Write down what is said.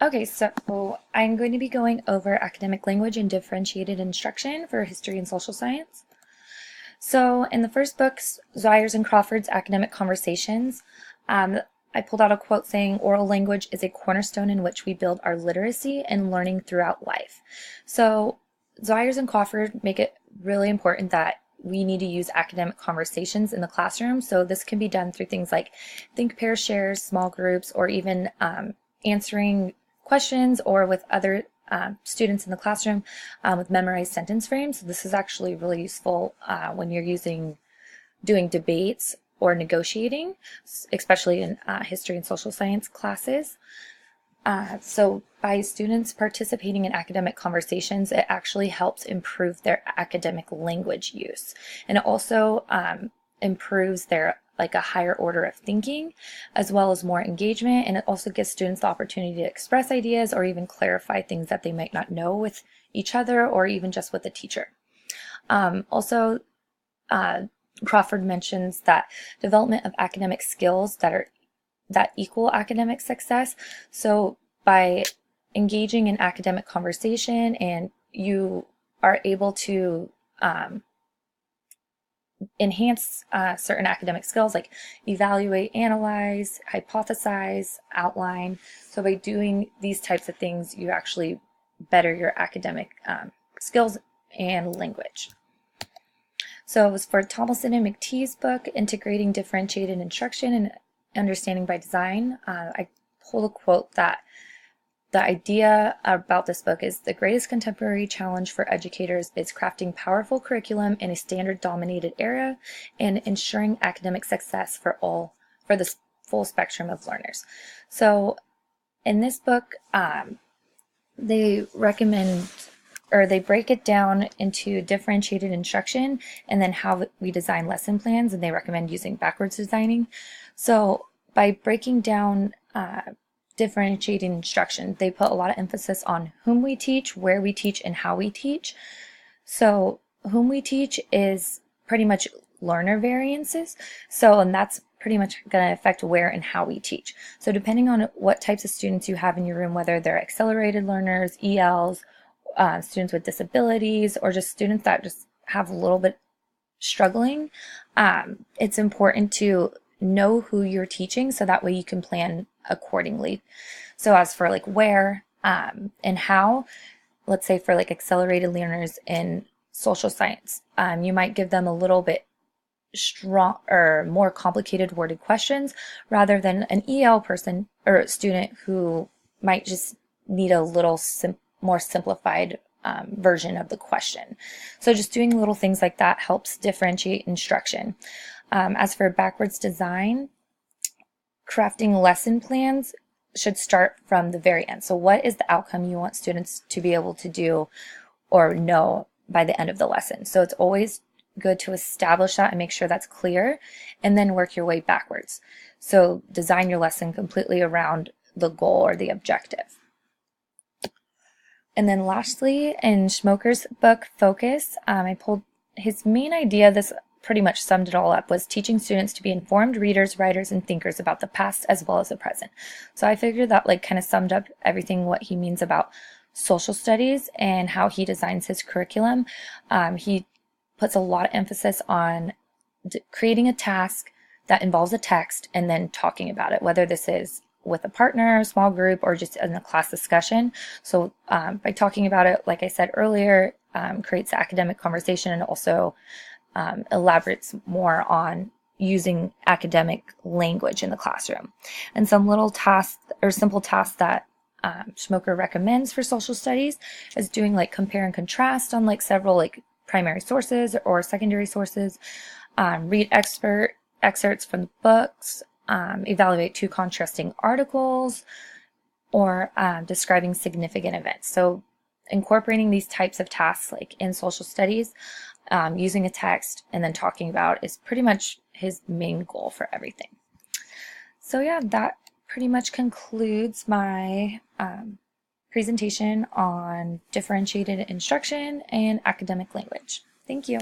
Okay, so I'm going to be going over academic language and differentiated instruction for history and social science. So in the first book, Zwiers and Crawford's Academic Conversations, I pulled out a quote saying, "Oral language is a cornerstone in which we build our literacy and learning throughout life." So Zwiers and Crawford make it really important that we need to use academic conversations in the classroom. So this can be done through things like think, pair, shares, small groups, or even answering questions or with other students in the classroom with memorized sentence frames. So this is actually really useful when you're doing debates or negotiating, especially in history and social science classes. So by students participating in academic conversations, it actually helps improve their academic language use. And it also improves their a higher order of thinking, as well as more engagement. And it also gives students the opportunity to express ideas or even clarify things that they might not know with each other or even just with the teacher. Also, Crawford mentions that development of academic skills that equal academic success. So by engaging in academic conversation, and you are able to enhance certain academic skills like evaluate, analyze, hypothesize, outline. So by doing these types of things, you actually better your academic skills and language. So it was for Tomlinson and McTee's book, Integrating Differentiated Instruction and Understanding by Design. I pulled a quote that the idea about this book is the greatest contemporary challenge for educators is crafting powerful curriculum in a standard-dominated era and ensuring academic success for the full spectrum of learners. So in this book, they recommend or they break it down into differentiated instruction and then how we design lesson plans, and they recommend using backwards designing. So by breaking down differentiating instruction, they put a lot of emphasis on whom we teach, where we teach, and how we teach. So whom we teach is pretty much learner variances. And that's pretty much going to affect where and how we teach. So depending on what types of students you have in your room, whether they're accelerated learners, ELs, students with disabilities, or just students that just have a little bit struggling, it's important to know who you're teaching so that way you can plan accordingly. So as for where and how, let's say for accelerated learners in social science, you might give them a little bit strong or more complicated worded questions rather than an EL person or student who might just need a little more simplified version of the question. So just doing little things like that helps differentiate instruction. As for backwards design, crafting lesson plans should start from the very end. So what is the outcome you want students to be able to do or know by the end of the lesson? So it's always good to establish that and make sure that's clear, and then work your way backwards. So design your lesson completely around the goal or the objective. And then lastly, in Schmoker's book, Focus, I pulled his main idea, this pretty much summed it all up, was teaching students to be informed readers, writers, and thinkers about the past as well as the present. So I figured that kind of summed up everything what he means about social studies and how he designs his curriculum. He puts a lot of emphasis on creating a task that involves a text and then talking about it, whether this is with a partner, small group, or just in a class discussion. So by talking about it, like I said earlier, creates academic conversation and also elaborates more on using academic language in the classroom. And some little tasks or simple tasks that Schmoker recommends for social studies is doing compare and contrast on several primary sources or secondary sources, read excerpts from the books, evaluate two contrasting articles, or describing significant events. So incorporating these types of tasks in social studies, using a text and then talking about is pretty much his main goal for everything. So yeah, that pretty much concludes my presentation on differentiated instruction and academic language. Thank you.